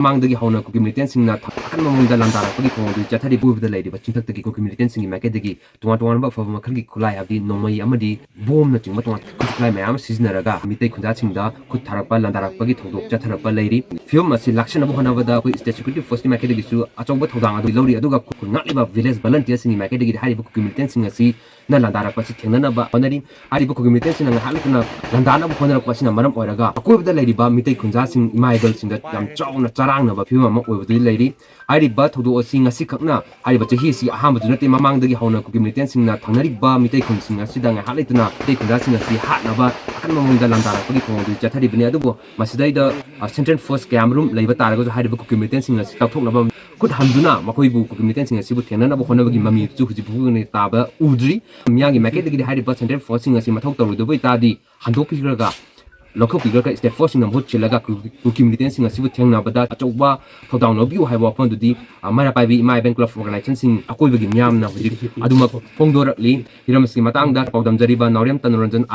ꯃꯥꯡꯗꯒꯤ ꯍꯧꯅ ꯀꯨꯀꯤ ꯃꯤꯂꯤꯇꯦꯟꯁꯤꯡꯅ ꯑꯀꯟꯕ ꯃꯑꯣꯡꯗ ꯂꯥꯟꯗꯥꯔꯛꯄꯒꯤ ꯊꯧꯑꯣꯡꯗꯨ ꯆꯠꯊꯔꯤꯕ ꯂꯩꯔꯤꯕ ꯆꯤꯡꯊꯛꯇꯒꯤ ꯀꯨꯀꯤ ꯃꯤꯂꯤꯇꯦꯟꯁꯤꯡꯒꯤ ꯃꯥꯏꯀꯩꯗꯒꯤ ꯇꯣꯉꯥꯟ-ꯇꯣꯉꯥꯟꯕ ꯑꯐꯕ ꯃꯈꯜꯒꯤ ꯈꯨꯠꯂꯥꯏ ꯍꯥꯏꯕꯗꯤ ꯅꯣꯡꯃꯩ ꯑꯃꯗꯤ ꯕꯣꯝꯅꯆꯤꯡꯕ ꯇꯣꯉꯥꯟ ꯈꯨꯠꯂꯥꯏ ꯃꯌꯥꯝ ꯑꯃ ꯁꯤꯖꯤꯟꯅꯔꯒ ꯃꯤꯇꯩ ꯈꯨꯟꯖꯥꯁꯤꯡꯗ ꯈꯨꯠ ꯊꯥꯔꯛꯄ ꯂꯥꯟꯗꯥꯔꯛꯄꯒꯤ ꯊꯧꯗꯣꯛ ꯆꯠꯊꯔꯛꯄ ꯂꯩꯔꯤ꯫ ꯐꯤꯚꯝ ꯑꯁꯤ ꯂꯥꯛꯁꯤꯟꯅꯕ ꯍꯣꯠꯅꯕꯗ ꯑꯩꯈꯣꯏ ꯁ꯭ꯇꯦꯠ ꯁꯦꯀ꯭ꯌꯨꯔꯤꯇꯤ ꯐꯣꯔꯁꯀꯤ ꯃꯥꯏꯀꯩꯗꯒꯤꯁꯨ ꯑꯆꯧꯕ ꯊꯧꯗꯥꯡ ꯑꯗꯨ ꯂꯧꯔꯤ ꯑꯗꯨꯒ ꯈꯨꯟ ꯉꯥꯛꯂꯤꯕ ꯚꯤꯂꯦꯖ ꯚꯂꯟꯇꯤꯌꯔꯁꯤꯡꯒꯤ ꯃꯥꯏꯀꯩꯗꯒꯤꯗꯤ ꯍꯥꯏꯔꯤꯕ ꯀꯨꯀꯤ ꯃꯤꯂꯤꯇꯦꯟꯁꯤꯡ ꯑꯁꯤꯅ ꯂꯥꯟꯗꯥꯔꯛꯄ ꯑꯁꯤ ꯊꯦꯡꯅꯅꯕ ꯍꯣꯠꯅꯔꯤ꯫ ꯍꯥꯏꯔꯤꯕ ꯀꯨꯀꯤ ꯃꯤꯂꯤꯇꯦꯟꯁꯤꯡꯅ ꯉꯥꯏꯍꯥꯛ ꯂꯩꯇꯅ ꯂꯥꯟꯗꯥꯅꯕ ꯍꯣꯠꯅꯔꯛꯄ ꯑꯁꯤꯅ ꯃꯔꯝ ꯑꯣꯏꯔꯒ ꯑꯀꯣꯏꯕꯗ ꯂꯩꯔꯤꯕ ꯃꯤꯇꯩ ꯈꯨꯟꯖꯥꯁꯤꯡ ꯏꯃꯥ ꯏꯕꯜꯁꯤꯡꯗ ꯌꯥꯝ ꯆꯥꯎꯅ ꯆꯔꯥꯡꯅꯕ ꯐꯤꯚꯝ ꯑꯃ ꯑꯣꯏꯕꯗꯨ ꯂꯩꯔꯤ꯫ ꯍꯥꯏꯔꯤꯕ ꯊꯧꯗꯣꯛ ꯑꯁꯤ ꯉꯁꯤꯈꯛꯅ ꯍꯥꯏꯔꯤꯕ ꯆꯍꯤ ꯑꯁꯤ ꯑꯍꯥꯟꯕꯗꯨ ꯅꯠꯇꯦ ꯃꯃꯥꯡꯗꯒꯤ ꯍꯧꯅ ꯀꯨꯀꯤ ꯃꯤꯂꯤꯇꯦꯟꯁꯤꯡꯅ ꯊꯪꯅꯔꯤꯕ ꯃꯤꯇꯩ ꯈꯨꯟꯁꯤꯡ ꯑꯁꯤꯗ ꯉꯥꯏꯍꯥꯛ ꯂꯩꯇꯅ ꯃꯤꯇꯩ ꯈꯨꯟꯖꯥꯁꯤꯡ ꯑꯁꯤ ꯍꯥꯠꯅꯕ ꯑꯀꯟꯕ ꯃꯑꯣꯡꯗ ꯂꯥꯟꯗꯥꯔꯛꯄꯒꯤ ꯊꯧꯑꯣꯡꯗꯨ ꯆꯠꯊꯔꯤꯕꯅꯤ ꯑꯗꯨꯕꯨ ꯃꯁꯤꯗꯩꯗ ꯁꯦꯟꯇ꯭ꯔꯦꯜ ꯐꯣꯔꯁ ꯀꯌꯥꯃꯔꯨꯝ ꯂꯩꯕ ꯇꯥꯔꯒꯁꯨ ꯍꯥꯏꯔꯤꯕ ꯀꯨꯀꯤ ꯃꯤꯂꯤꯇꯦꯟꯁꯤꯡ ꯑꯁꯤ ꯇꯛꯊꯣꯛꯅꯕ ꯈꯨꯠ ꯍꯟꯗꯨꯅ ꯃꯈꯣꯏꯕꯨ ꯀꯨꯀꯤ ꯃꯤꯂꯤꯇꯦꯟꯁꯤꯡ ꯑꯁꯤꯕꯨ ꯊꯦꯡꯅꯅꯕ ꯍꯣꯠꯅꯕꯒꯤ ꯃꯃꯤꯁꯨ ꯍꯧꯖꯤꯛ ꯐꯥꯎꯕ ꯇꯥꯕ ꯎꯗ꯭ꯔꯤ꯫ ꯃꯤꯌꯥꯝꯒꯤ ꯃꯥꯏꯀꯩꯗꯒꯤꯗꯤ ꯍꯥꯏꯔꯤꯕ ꯁꯦꯟꯇ꯭ꯔꯦꯜ ꯐꯣꯔꯁꯁꯤꯡ ꯑꯁꯤ ꯃꯊꯧ ꯇꯧꯔꯣꯏꯗꯕ ꯑꯣꯏꯇꯥꯔꯗꯤ ꯍꯟꯗꯣꯛꯄꯤꯈ꯭ꯔꯒ ꯂꯧꯊꯣꯛꯄꯤꯈ꯭ꯔꯒ ꯁ꯭ꯇꯦꯠ ꯐꯣꯔꯁꯁꯤꯡꯅ ꯃꯍꯨꯠ ꯁꯤꯜꯂꯒ ꯀꯨꯀꯤ ꯃꯤꯂꯤꯇꯦꯟꯁꯤꯡ ꯑꯁꯤꯕꯨ ꯊꯦꯡꯅꯕꯗ ꯑꯆꯧꯕ ꯊꯧꯗꯥꯡ ꯂꯧꯕꯤꯌꯨ ꯍꯥꯏꯕ ꯋꯥꯐꯝꯗꯨꯗꯤ ꯃꯩꯔꯥ ꯄꯥꯏꯕꯤ ꯏꯃꯥ ꯏꯕꯦꯟ ꯀ꯭ꯂꯕ ꯑꯣꯔꯒꯅꯥꯏꯖꯦꯁꯟꯁꯤꯡ ꯑꯀꯣꯏꯕꯒꯤ ꯃꯤꯌꯥꯝꯅ ꯍꯧꯖꯤꯛ ꯑꯗꯨꯃꯛ ꯐꯣꯡꯗꯣꯔꯛꯂꯤ꯫ ꯍꯤꯔꯝ ꯑꯁꯤꯒꯤ ꯃꯇꯥꯡꯗ ꯄꯥꯎꯗꯝꯖꯔꯤꯕ ꯅꯥꯎꯔꯦꯝ ꯇꯅꯨꯔꯟꯖꯟ